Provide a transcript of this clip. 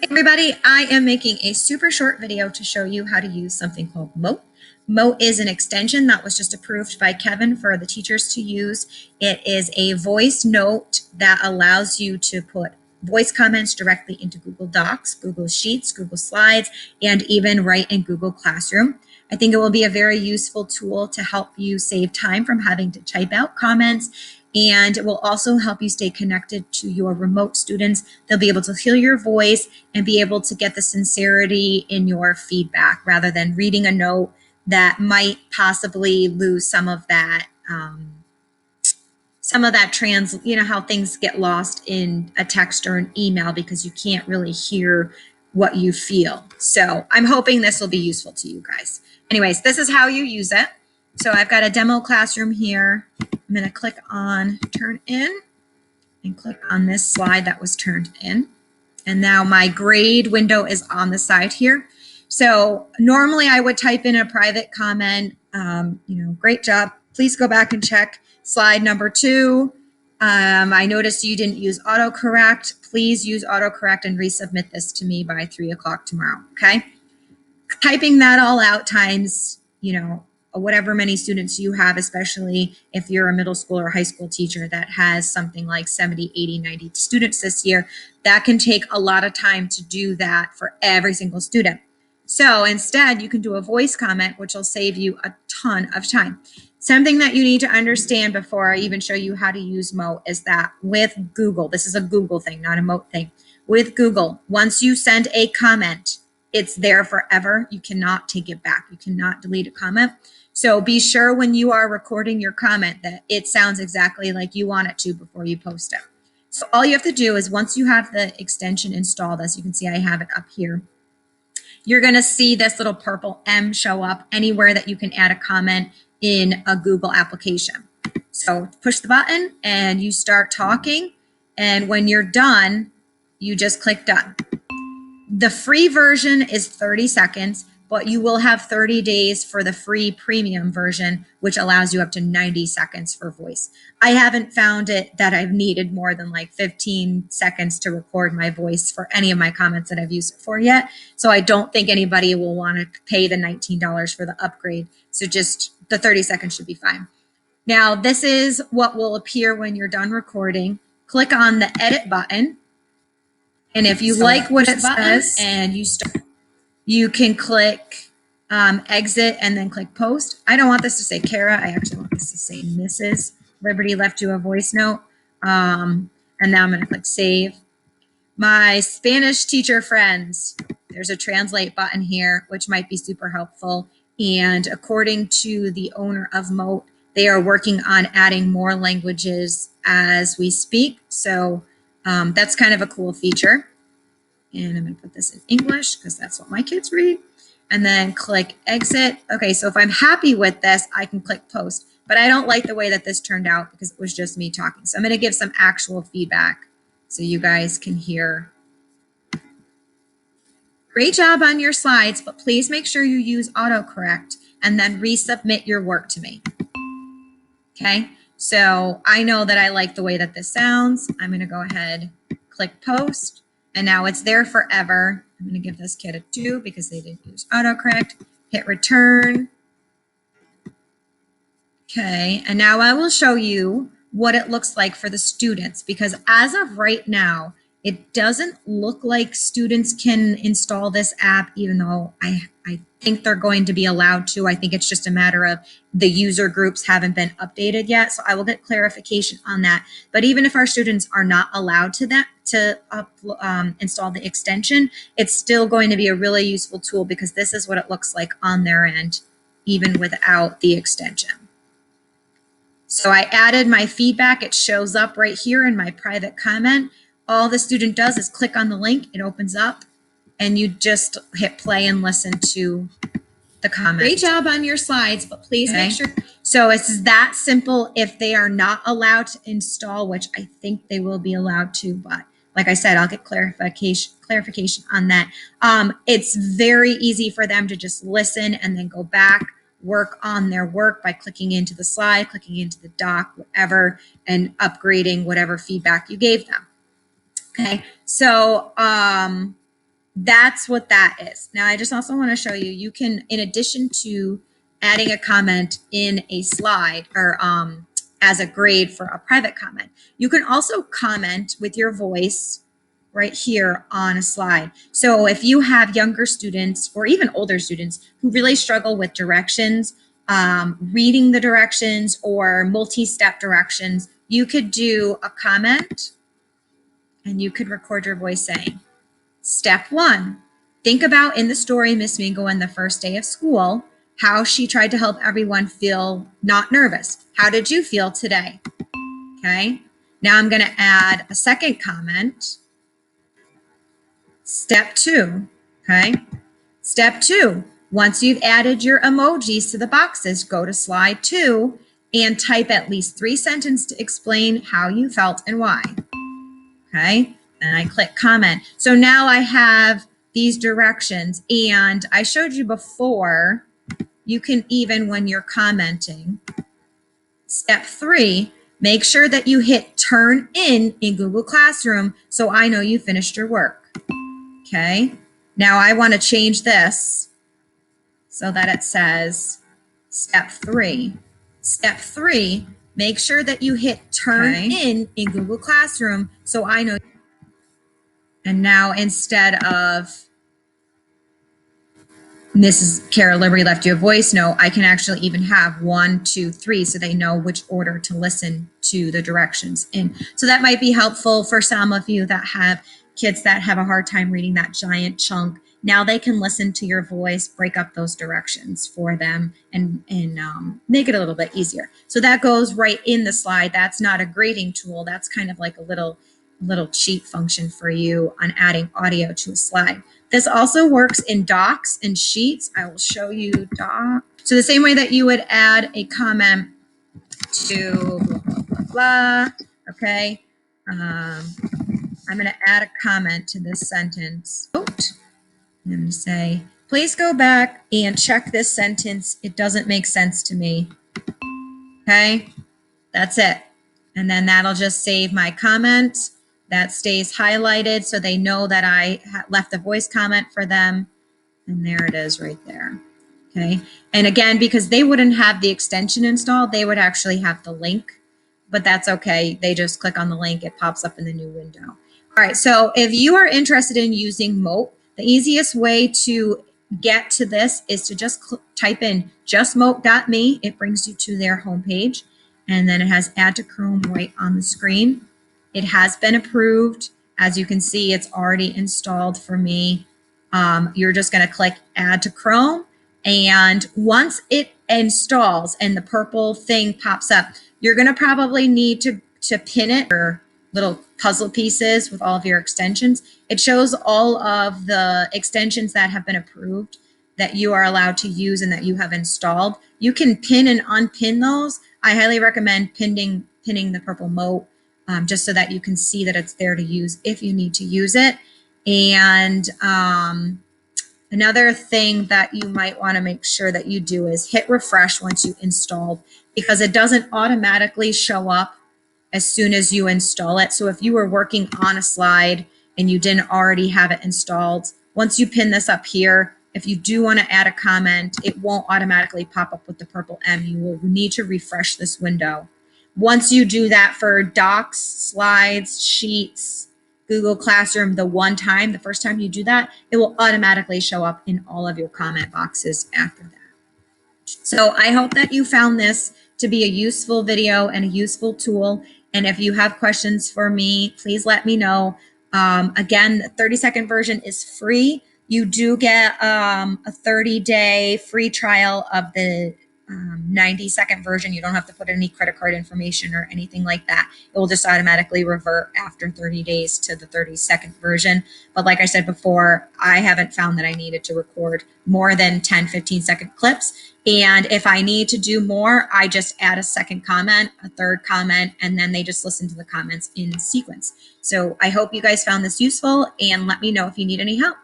Hey everybody, I am making a super short video to show you how to use something called Mote. Mote is an extension that was just approved by Kevin for the teachers to use. It is a voice note that allows you to put voice comments directly into Google Docs, Google Sheets, Google Slides, and even write in Google Classroom. I think it will be a very useful tool to help you save time from having to type out comments, and it will also help you stay connected to your remote students. They'll be able to hear your voice and be able to get the sincerity in your feedback rather than reading a note that might possibly lose some of that how things get lost in a text or an email because you can't really hear what you feel. So I'm hoping this will be useful to you guys. Anyways, this is how you use it. So I've got a demo classroom here. I'm going to click on Turn In and click on this slide that was turned in. And now my grade window is on the side here. So normally I would type in a private comment, great job. Please go back and check slide number 2. I noticed you didn't use autocorrect. Please use autocorrect and resubmit this to me by 3 o'clock tomorrow, okay? Typing that all out times, whatever many students you have, especially if you're a middle school or high school teacher that has something like 70, 80, 90 students this year, that can take a lot of time to do that for every single student. So instead, you can do a voice comment, which will save you a ton of time. Something that you need to understand before I even show you how to use Mote is that with Google, this is a Google thing, not a Mote thing. With Google, once you send a comment, it's there forever. You cannot take it back. You cannot delete a comment. So be sure when you are recording your comment that it sounds exactly like you want it to before you post it. So all you have to do is once you have the extension installed, as you can see, I have it up here, you're going to see this little purple M show up anywhere that you can add a comment in a Google application. So push the button and you start talking. And when you're done, you just click done. The free version is 30 seconds, but you will have 30 days for the free premium version, which allows you up to 90 seconds for voice. I haven't found it that I've needed more than like 15 seconds to record my voice for any of my comments that I've used it for yet. So I don't think anybody will want to pay the $19 for the upgrade. So just the 30 seconds should be fine. Now, this is what will appear when you're done recording. Click on the edit button. And if you like what it says and you can click exit and then click post. I don't want this to say Kara. I actually want this to say Mrs. Liberty left you a voice note. And now I'm going to click save. My Spanish teacher friends, there's a translate button here, which might be super helpful. And according to the owner of Mote, they are working on adding more languages as we speak. So that's kind of a cool feature. And I'm going to put this in English because that's what my kids read. And then click exit. Okay, so if I'm happy with this, I can click post. But I don't like the way that this turned out because it was just me talking. So I'm going to give some actual feedback so you guys can hear. Great job on your slides, but please make sure you use autocorrect and then resubmit your work to me. Okay, so I know that I like the way that this sounds. I'm going to go ahead, click post. And now it's there forever. I'm going to give this kid a 2 because they didn't use autocorrect. Hit return. Okay, and now I will show you what it looks like for the students because as of right now, it doesn't look like students can install this app, even though I think they're going to be allowed to. I think it's just a matter of the user groups haven't been updated yet. So I will get clarification on that. But even if our students are not allowed to install the extension, it's still going to be a really useful tool because this is what it looks like on their end, even without the extension. So I added my feedback. It shows up right here in my private comment. All the student does is click on the link. It opens up and you just hit play and listen to the comment. Great job on your slides, but please make sure. So it's that simple if they are not allowed to install, which I think they will be allowed to, but like I said, I'll get clarification on that. It's very easy for them to just listen and then go back, work on their work by clicking into the slide, clicking into the doc, whatever, and upgrading whatever feedback you gave them. Okay, so That's what that is. Now, I just also want to show you, you can, in addition to adding a comment in a slide or as a grade for a private comment, you can also comment with your voice right here on a slide. So if you have younger students or even older students who really struggle with directions, reading the directions or multi-step directions, you could do a comment and you could record your voice saying, Step 1, think about in the story Miss Mingo on the first day of school, how she tried to help everyone feel not nervous. How did you feel today? Okay. Now I'm going to add a second comment. Step 2. Okay. Step 2. Once you've added your emojis to the boxes, go to slide 2 and type at least 3 sentences to explain how you felt and why. Okay. And I click comment. So now I have these directions, and I showed you before, you can even, when you're commenting, step 3, make sure that you hit turn in Google Classroom so I know you finished your work. Okay. Now I want to change this so that it says step 3. Step 3, make sure that you hit turn in Google Classroom so I know. And now instead of Mrs. Kara Liberty left you a voice note, I can actually even have 1, 2, 3 so they know which order to listen to the directions in. So that might be helpful for some of you that have kids that have a hard time reading that giant chunk. Now they can listen to your voice, break up those directions for them, and make it a little bit easier. So that goes right in the slide. That's not a grading tool. That's kind of like a little cheat function for you on adding audio to a slide. This also works in docs and sheets. I will show you doc. So the same way that you would add a comment to blah, blah, blah, blah. Okay. I'm going to add a comment to this sentence. I'm going to say, please go back and check this sentence. It doesn't make sense to me. Okay. That's it. And then that'll just save my comment. That stays highlighted so they know that I left a voice comment for them. And there it is right there. Okay. And again, because they wouldn't have the extension installed, they would actually have the link, but that's okay. They just click on the link. It pops up in the new window. All right. So if you are interested in using Mote, the easiest way to get to this is to just type in justmote.me. It brings you to their homepage. And then it has add to Chrome right on the screen. It has been approved. As you can see, it's already installed for me. You're just going to click add to Chrome. And once it installs and the purple thing pops up, you're going to probably need to pin it or little puzzle pieces with all of your extensions. It shows all of the extensions that have been approved that you are allowed to use and that you have installed. You can pin and unpin those. I highly recommend pinning the purple Mote just so that you can see that it's there to use if you need to use it. And another thing that you might want to make sure that you do is hit refresh once you installed, because it doesn't automatically show up as soon as you install it. So if you were working on a slide and you didn't already have it installed, once you pin this up here, if you do want to add a comment, it won't automatically pop up with the purple M. You will need to refresh this window. Once you do that for docs, slides, sheets, Google Classroom, the first time you do that, it will automatically show up in all of your comment boxes after that. So I hope that you found this to be a useful video and a useful tool. And if you have questions for me, please let me know. Again, the 30-second version is free. You do get a 30-day free trial of the 90-second version. You don't have to put any credit card information or anything like that. It will just automatically revert after 30 days to the 30-second version. But like I said before, I haven't found that I needed to record more than 10, 15-second clips. And if I need to do more, I just add a second comment, a third comment, and then they just listen to the comments in sequence. So I hope you guys found this useful, and let me know if you need any help.